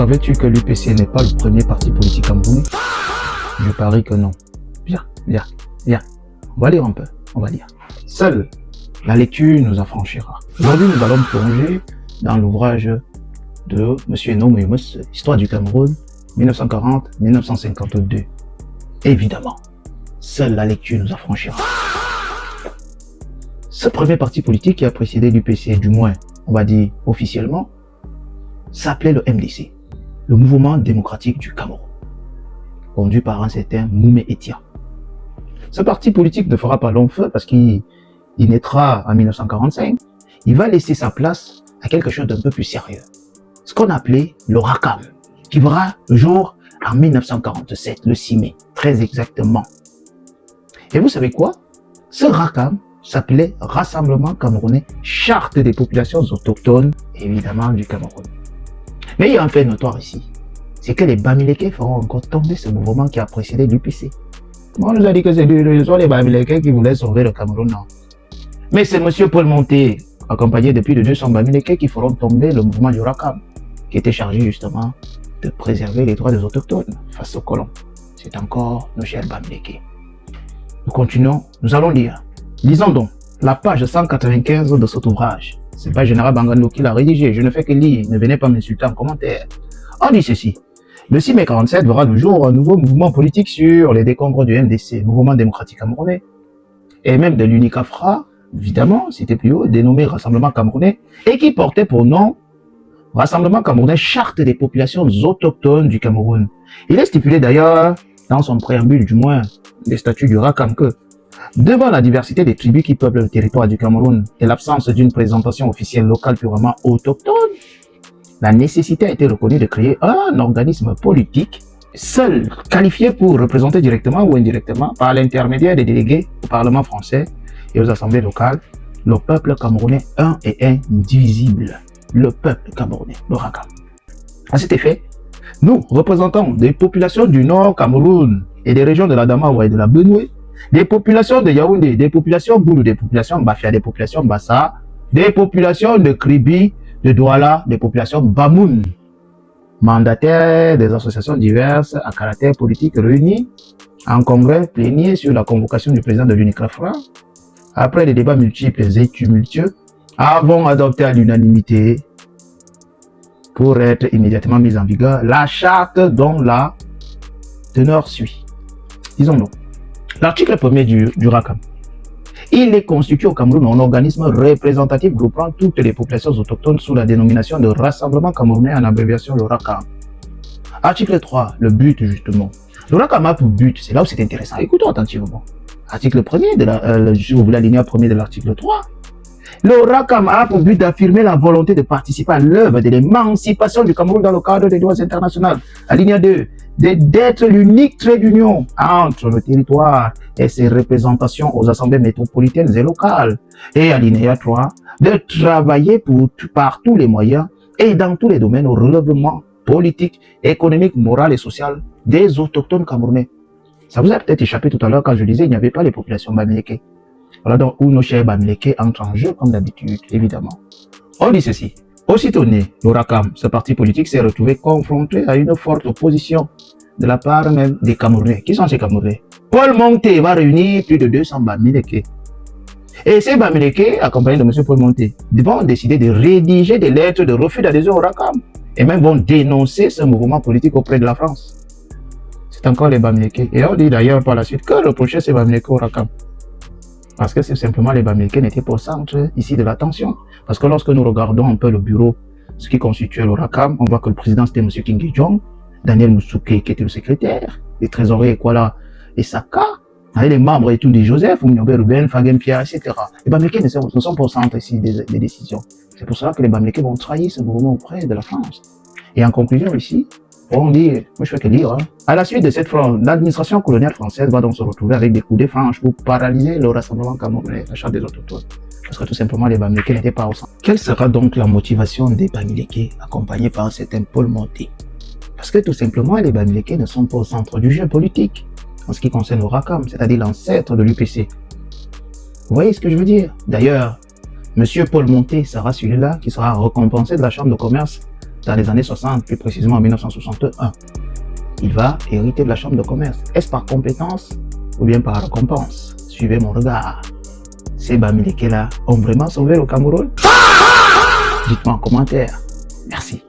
Savais-tu que l'UPC n'est pas le premier parti politique camerounais? Je parie que non. Viens. On va lire un peu, on va lire. Seule la lecture nous affranchira. Aujourd'hui, nous allons plonger dans l'ouvrage de M. Eno Mouyoumous, Histoire du Cameroun, 1940-1952. Évidemment, seule la lecture nous affranchira. Ce premier parti politique qui a précédé l'UPC, du moins, on va dire officiellement, s'appelait le MDC, le Mouvement démocratique du Cameroun, conduit par un certain Moumé Etia. Ce parti politique ne fera pas long feu parce qu'il naîtra en 1945. Il va laisser sa place à quelque chose d'un peu plus sérieux, ce qu'on appelait le RACAM, qui verra le jour en 1947, le 6 mai, très exactement. Et vous savez quoi? Ce RACAM s'appelait Rassemblement Camerounais, Charte des populations autochtones, évidemment du Cameroun. Mais il y a un fait notoire ici, c'est que les Bamileke feront encore tomber ce mouvement qui a précédé l'UPC. On nous a dit que ce sont les Bamileke qui voulaient sauver le Cameroun, non. Mais c'est M. Paul Monté, accompagné de plus de 200 Bamileke, qui feront tomber le mouvement du RACAM, qui était chargé justement de préserver les droits des autochtones face aux colons. C'est encore nos chers Bamileke. Nous continuons, nous allons lire. Lisons donc la page 195 de cet ouvrage. C'est pas Général Bangando qui l'a rédigé, je ne fais que lire, ne venez pas m'insulter en commentaire. On dit ceci. Le 6 mai 47 verra le jour un nouveau mouvement politique sur les décombres du MDC, Mouvement démocratique camerounais, et même de l'UNICAFRA, évidemment, c'était plus haut, dénommé Rassemblement Camerounais, et qui portait pour nom Rassemblement Camerounais, Charte des populations autochtones du Cameroun. Il est stipulé d'ailleurs, dans son préambule du moins, des statuts du RACAM que, devant la diversité des tribus qui peuplent le territoire du Cameroun et l'absence d'une présentation officielle locale purement autochtone, la nécessité a été reconnue de créer un organisme politique seul qualifié pour représenter directement ou indirectement par l'intermédiaire des délégués au Parlement français et aux assemblées locales le peuple camerounais un et indivisible, le peuple camerounais, le RACAM. À cet effet, nous, représentants des populations du Nord Cameroun et des régions de la Damawa et de la Benoué, des populations de Yaoundé, des populations Boulou, des populations Bafia, des populations Bassa, des populations de Kribi, de Douala, des populations Bamoun, mandataires des associations diverses à caractère politique réunis en congrès plénier sur la convocation du président de l'UNICAFRA, après des débats multiples et tumultueux, avons adopté à l'unanimité, pour être immédiatement mise en vigueur, la charte dont la teneur suit. Disons donc. L'article 1er du RACAM. Il est constitué au Cameroun un organisme représentatif groupant toutes les populations autochtones sous la dénomination de Rassemblement Camerounais, en abréviation le RACAM. Article 3, le but justement. Le RACAM a pour but, c'est là où c'est intéressant, écoutons attentivement. Article 1er, si vous voulez l'alinéa 1er de l'article 3. Le RACAM a pour but d'affirmer la volonté de participer à l'œuvre de l'émancipation du Cameroun dans le cadre des lois internationales. Alinéa 2. D'être l'unique trait d'union entre le territoire et ses représentations aux assemblées métropolitaines et locales. Et alinéa 3. De travailler par tous les moyens et dans tous les domaines au relèvement politique, économique, moral et social des autochtones camerounais. Ça vous a peut-être échappé tout à l'heure quand je disais qu'il n'y avait pas les populations bamileke. Voilà donc où nos chers Bamileke entrent en jeu comme d'habitude, évidemment. On dit ceci. Aussitôt né, le RACAM, ce parti politique s'est retrouvé confronté à une forte opposition de la part même des Camerounais. Qui sont ces Camerounais? Paul Monté va réunir plus de 200 Bamileke. Et ces Bamileke, accompagnés de M. Paul Monté, vont décider de rédiger des lettres de refus d'adhésion au RACAM et même vont dénoncer ce mouvement politique auprès de la France. C'est encore les Bamileke. Et on dit d'ailleurs par la suite que reprocher ces Bamileke au RACAM. Parce que c'est simplement les Bamileke n'étaient pas au centre ici de l'attention. Parce que lorsque nous regardons un peu le bureau, ce qui constituait le RACAM, on voit que le président c'était M. King Jong, Daniel Moussouké qui était le secrétaire, les trésoriers Kwala et Saka, les membres et tout des Joseph, Mouniobe Ruben, Fagem Pierre, etc. Les Bamileke ne sont pas au centre ici des décisions. C'est pour cela que les Bamileke vont trahir ce mouvement auprès de la France. Et en conclusion ici, on dit, moi je fais que lire, à la suite de cette fronde, l'administration coloniale française va donc se retrouver avec des coups de franche pour paralyser le Rassemblement Camerounais, la charte des autochtones. Parce que tout simplement les Bamileke n'étaient pas au centre. Quelle sera donc la motivation des Bamileke accompagnés par un certain Paul Monté? Parce que tout simplement les Bamileke ne sont pas au centre du jeu politique en ce qui concerne le RACAM, c'est-à-dire l'ancêtre de l'UPC. Vous voyez ce que je veux dire? D'ailleurs, M. Paul Monté sera celui-là qui sera récompensé de la Chambre de commerce dans les années 60, plus précisément en 1961. Il va hériter de la chambre de commerce. Est-ce par compétence ou bien par récompense? Suivez mon regard. Ces Bamileke là ont vraiment sauvé le Cameroun? Dites-moi en commentaire. Merci.